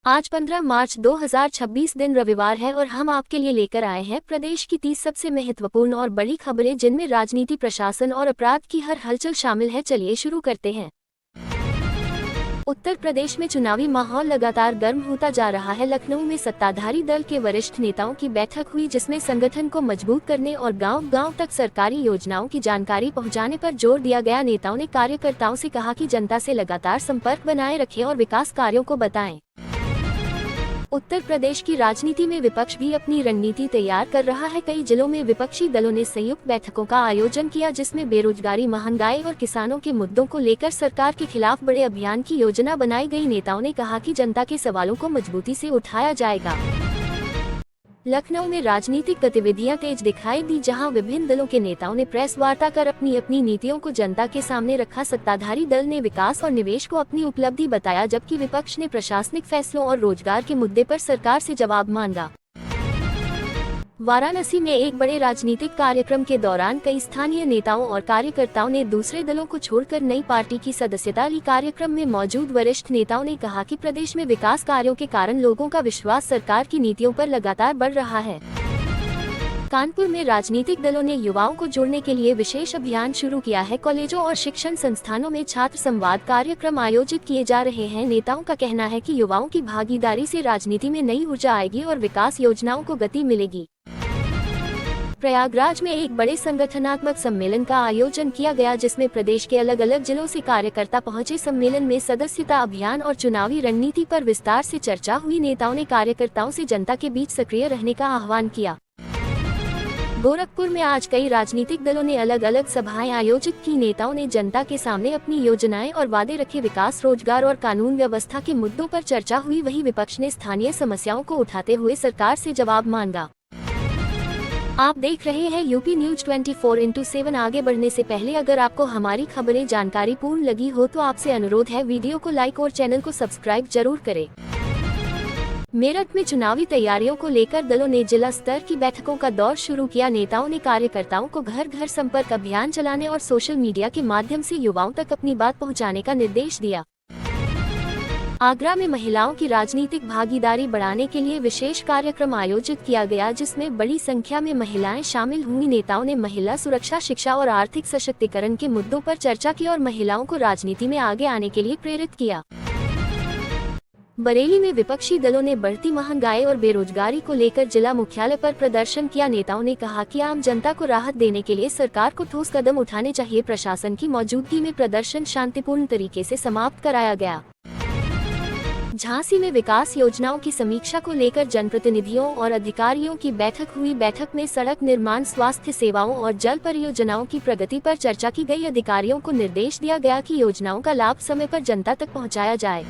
आज 15 मार्च 2026 दिन रविवार है और हम आपके लिए लेकर आए हैं प्रदेश की 30 सबसे महत्वपूर्ण और बड़ी खबरें जिनमें राजनीति, प्रशासन और अपराध की हर हलचल शामिल है। चलिए शुरू करते हैं। उत्तर प्रदेश में चुनावी माहौल लगातार गर्म होता जा रहा है। लखनऊ में सत्ताधारी दल के वरिष्ठ नेताओं की बैठक हुई जिसमें संगठन को मजबूत करने और गांव-गांव तक सरकारी योजनाओं की जानकारी पहुंचाने पर जोर दिया गया। नेताओं ने कार्यकर्ताओं से कहा कि जनता से लगातार संपर्क बनाए रखें और विकास कार्यों को बताएं। उत्तर प्रदेश की राजनीति में विपक्ष भी अपनी रणनीति तैयार कर रहा है। कई जिलों में विपक्षी दलों ने संयुक्त बैठकों का आयोजन किया जिसमें बेरोजगारी, महंगाई और किसानों के मुद्दों को लेकर सरकार के खिलाफ बड़े अभियान की योजना बनाई गई। नेताओं ने कहा कि जनता के सवालों को मजबूती से उठाया जाएगा। लखनऊ में राजनीतिक गतिविधियां तेज दिखाई दी जहां विभिन्न दलों के नेताओं ने प्रेस वार्ता कर अपनी अपनी नीतियों को जनता के सामने रखा। सत्ताधारी दल ने विकास और निवेश को अपनी उपलब्धि बताया जबकि विपक्ष ने प्रशासनिक फैसलों और रोजगार के मुद्दे पर सरकार से जवाब मांगा। वाराणसी में एक बड़े राजनीतिक कार्यक्रम के दौरान कई स्थानीय नेताओं और कार्यकर्ताओं ने दूसरे दलों को छोड़कर नई पार्टी की सदस्यता ली। कार्यक्रम में मौजूद वरिष्ठ नेताओं ने कहा कि प्रदेश में विकास कार्यों के कारण लोगों का विश्वास सरकार की नीतियों पर लगातार बढ़ रहा है। कानपुर में राजनीतिक दलों ने युवाओं को जोड़ने के लिए विशेष अभियान शुरू किया है। कॉलेजों और शिक्षण संस्थानों में छात्र संवाद कार्यक्रम आयोजित किए जा रहे हैं। नेताओं का कहना है कि युवाओं की भागीदारी से राजनीति में नई ऊर्जा आएगी और विकास योजनाओं को गति मिलेगी। प्रयागराज में एक बड़े संगठनात्मक सम्मेलन का आयोजन किया गया जिसमें प्रदेश के अलग अलग जिलों से कार्यकर्ता पहुंचे। सम्मेलन में सदस्यता अभियान और चुनावी रणनीति पर विस्तार से चर्चा हुई। नेताओं ने कार्यकर्ताओं से जनता के बीच सक्रिय रहने का आह्वान किया। गोरखपुर में आज कई राजनीतिक दलों ने अलग अलग सभाएं आयोजित की। नेताओं ने जनता के सामने अपनी योजनाएं और वादे रखे। विकास, रोजगार और कानून व्यवस्था के मुद्दों पर चर्चा हुई। वहीं विपक्ष ने स्थानीय समस्याओं को उठाते हुए सरकार से जवाब मांगा। आप देख रहे हैं यूपी न्यूज 24/7। आगे बढ़ने से पहले अगर आपको हमारी खबरें जानकारी पूर्ण लगी हो तो आपसे अनुरोध है वीडियो को लाइक और चैनल को सब्सक्राइब जरूर करें। मेरठ में चुनावी तैयारियों को लेकर दलों ने जिला स्तर की बैठकों का दौर शुरू किया। नेताओं ने कार्यकर्ताओं को घर घर संपर्क अभियान चलाने और सोशल मीडिया के माध्यम से युवाओं तक अपनी बात पहुंचाने का निर्देश दिया। आगरा में महिलाओं की राजनीतिक भागीदारी बढ़ाने के लिए विशेष कार्यक्रम आयोजित किया गया जिसमें बड़ी संख्या में महिलाएं शामिल हुई। नेताओं ने महिला सुरक्षा, शिक्षा और आर्थिक सशक्तिकरण के मुद्दों पर चर्चा की और महिलाओं को राजनीति में आगे आने के लिए प्रेरित किया। बरेली में विपक्षी दलों ने बढ़ती महंगाई और बेरोजगारी को लेकर जिला मुख्यालय पर प्रदर्शन किया। नेताओं ने कहा कि आम जनता को राहत देने के लिए सरकार को ठोस कदम उठाने चाहिए। प्रशासन की मौजूदगी में प्रदर्शन शांतिपूर्ण तरीके से समाप्त कराया गया। झांसी में विकास योजनाओं की समीक्षा को लेकर जनप्रतिनिधियों और अधिकारियों की बैठक हुई। बैठक में सड़क निर्माण, स्वास्थ्य सेवाओं और जल परियोजनाओं की प्रगति पर चर्चा की गई। अधिकारियों को निर्देश दिया गया कि योजनाओं का लाभ समय पर जनता तक पहुंचाया जाए।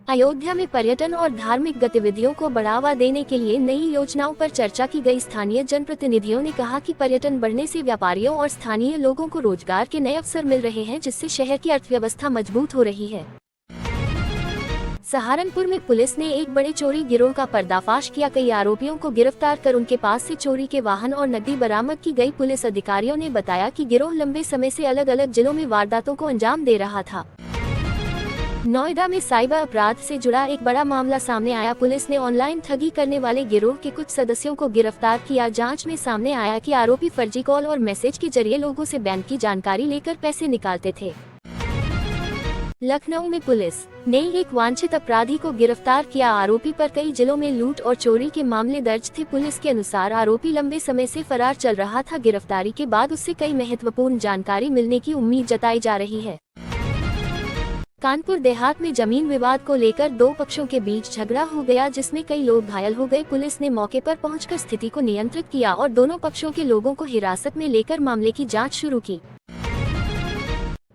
अयोध्या में पर्यटन और धार्मिक गतिविधियों को बढ़ावा देने के लिए नई योजनाओं पर चर्चा की गई। स्थानीय जनप्रतिनिधियों ने कहा कि पर्यटन बढ़ने से व्यापारियों और स्थानीय लोगों को रोजगार के नए अवसर मिल रहे हैं जिससे शहर की अर्थव्यवस्था मजबूत हो रही है। सहारनपुर में पुलिस ने एक बड़े चोरी गिरोह का पर्दाफाश किया। कई आरोपियों को गिरफ्तार कर उनके पास से चोरी के वाहन और नकदी बरामद की गई। पुलिस अधिकारियों ने बताया कि गिरोह लंबे समय से अलग अलग जिलों में वारदातों को अंजाम दे रहा था। नोएडा में साइबर अपराध से जुड़ा एक बड़ा मामला सामने आया। पुलिस ने ऑनलाइन ठगी करने वाले गिरोह के कुछ सदस्यों को गिरफ्तार किया। जांच में सामने आया कि आरोपी फर्जी कॉल और मैसेज के जरिए लोगों से बैंक की जानकारी लेकर पैसे निकालते थे। लखनऊ में पुलिस ने एक वांछित अपराधी को गिरफ्तार किया। आरोपी पर कई जिलों में लूट और चोरी के मामले दर्ज थे। पुलिस के अनुसार आरोपी लंबे समय से फरार चल रहा था। गिरफ्तारी के बाद उससे कई महत्वपूर्ण जानकारी मिलने की उम्मीद जताई जा रही है। कानपुर देहात में जमीन विवाद को लेकर दो पक्षों के बीच झगड़ा हो गया जिसमें कई लोग घायल हो गए। पुलिस ने मौके पर पहुंचकर स्थिति को नियंत्रित किया और दोनों पक्षों के लोगों को हिरासत में लेकर मामले की जांच शुरू की।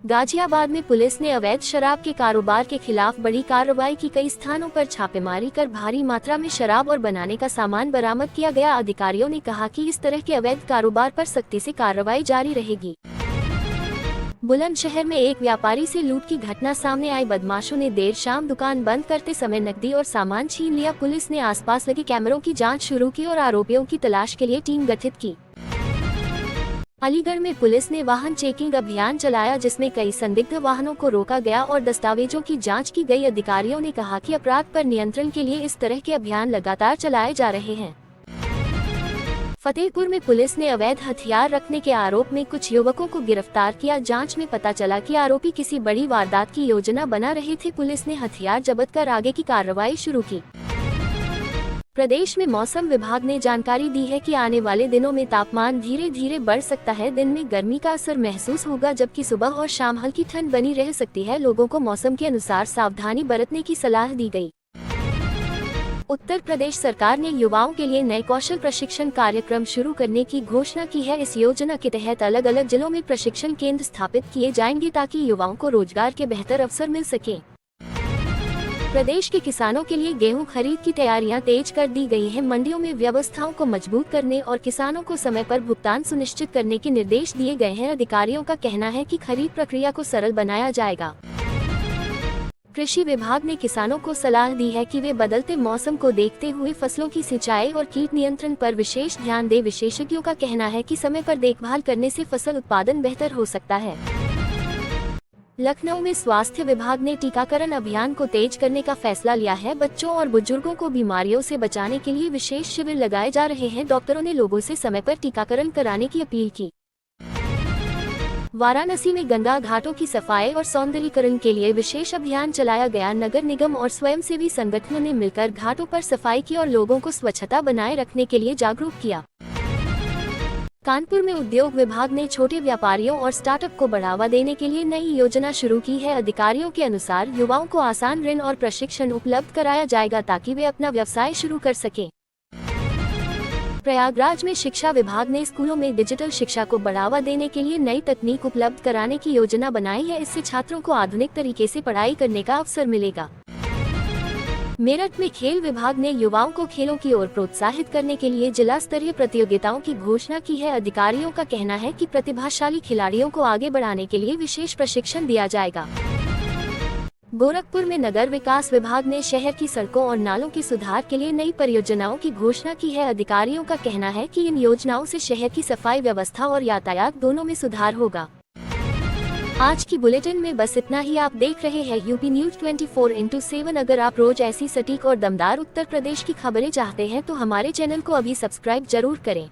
गाजियाबाद में पुलिस ने अवैध शराब के कारोबार के खिलाफ बड़ी कार्रवाई की। कई स्थानों पर छापेमारी कर भारी मात्रा में शराब और बनाने का सामान बरामद किया गया। अधिकारियों ने कहा कि इस तरह के अवैध कारोबार पर सख्ती से कार्रवाई जारी रहेगी। बुलंदशहर में एक व्यापारी से लूट की घटना सामने आई। बदमाशों ने देर शाम दुकान बंद करते समय नकदी और सामान छीन लिया। पुलिस ने आसपास लगे कैमरों की जांच शुरू की और आरोपियों की तलाश के लिए टीम गठित की। अलीगढ़ में पुलिस ने वाहन चेकिंग अभियान चलाया, जिसमें कई संदिग्ध वाहनों को रोका गया और दस्तावेजों की जांच की गई। अधिकारियों ने कहा कि अपराध पर नियंत्रण के लिए इस तरह के अभियान लगातार चलाए जा रहे हैं। फतेहपुर में पुलिस ने अवैध हथियार रखने के आरोप में कुछ युवकों को गिरफ्तार किया। जांच में पता चला कि आरोपी किसी बड़ी वारदात की योजना बना रहे थे। पुलिस ने हथियार जब्त कर आगे की कार्रवाई शुरू की। प्रदेश में मौसम विभाग ने जानकारी दी है कि आने वाले दिनों में तापमान धीरे धीरे बढ़ सकता है। दिन में गर्मी का असर महसूस होगा, जबकि सुबह और शाम हल्की ठंड बनी रह सकती है। लोगों को मौसम के अनुसार सावधानी बरतने की सलाह दी गई। उत्तर प्रदेश सरकार ने युवाओं के लिए नए कौशल प्रशिक्षण कार्यक्रम शुरू करने की घोषणा की है। इस योजना के तहत अलग अलग जिलों में प्रशिक्षण केंद्र स्थापित किए जाएंगे, ताकि युवाओं को रोजगार के बेहतर अवसर मिल सके। प्रदेश के किसानों के लिए गेहूं खरीद की तैयारियां तेज कर दी गई हैं। मंडियों में व्यवस्थाओं को मजबूत करने और किसानों को समय पर भुगतान सुनिश्चित करने के निर्देश दिए गए हैं। अधिकारियों का कहना है कि खरीद प्रक्रिया को सरल बनाया जाएगा। कृषि विभाग ने किसानों को सलाह दी है कि वे बदलते मौसम को देखते हुए फसलों की सिंचाई और कीट नियंत्रण पर विशेष ध्यान दें। विशेषज्ञों का कहना है कि समय पर देखभाल करने से फसल उत्पादन बेहतर हो सकता है। लखनऊ में स्वास्थ्य विभाग ने टीकाकरण अभियान को तेज करने का फैसला लिया है। बच्चों और बुजुर्गों को बीमारियों से बचाने के लिए विशेष शिविर लगाए जा रहे हैं। डॉक्टरों ने लोगों से समय पर टीकाकरण कराने की अपील की। वाराणसी में गंगा घाटों की सफाई और सौंदर्यीकरण के लिए विशेष अभियान चलाया गया। नगर निगम और स्वयंसेवी संगठनों ने मिलकर घाटों पर सफाई की और लोगों को स्वच्छता बनाए रखने के लिए जागरूक किया। कानपुर में उद्योग विभाग ने छोटे व्यापारियों और स्टार्टअप को बढ़ावा देने के लिए नई योजना शुरू की है। अधिकारियों के अनुसार युवाओं को आसान ऋण और प्रशिक्षण उपलब्ध कराया जाएगा, ताकि वे अपना व्यवसाय शुरू कर सकें। प्रयागराज में शिक्षा विभाग ने स्कूलों में डिजिटल शिक्षा को बढ़ावा देने के लिए नई तकनीक उपलब्ध कराने की योजना बनाई है। इससे छात्रों को आधुनिक तरीके से पढ़ाई करने का अवसर मिलेगा। मेरठ में खेल विभाग ने युवाओं को खेलों की ओर प्रोत्साहित करने के लिए जिला स्तरीय प्रतियोगिताओं की घोषणा की है। अधिकारियों का कहना है कि प्रतिभाशाली खिलाड़ियों को आगे बढ़ाने के लिए विशेष प्रशिक्षण दिया जाएगा। गोरखपुर में नगर विकास विभाग ने शहर की सड़कों और नालों के सुधार के लिए नई परियोजनाओं की घोषणा की है। अधिकारियों का कहना है कि इन योजनाओं से शहर की सफाई व्यवस्था और यातायात दोनों में सुधार होगा। आज की बुलेटिन में बस इतना ही। आप देख रहे हैं यूपी न्यूज 24/7। अगर आप रोज ऐसी सटीक और दमदार उत्तर प्रदेश की खबरें चाहते हैं तो हमारे चैनल को अभी सब्सक्राइब जरूर करें।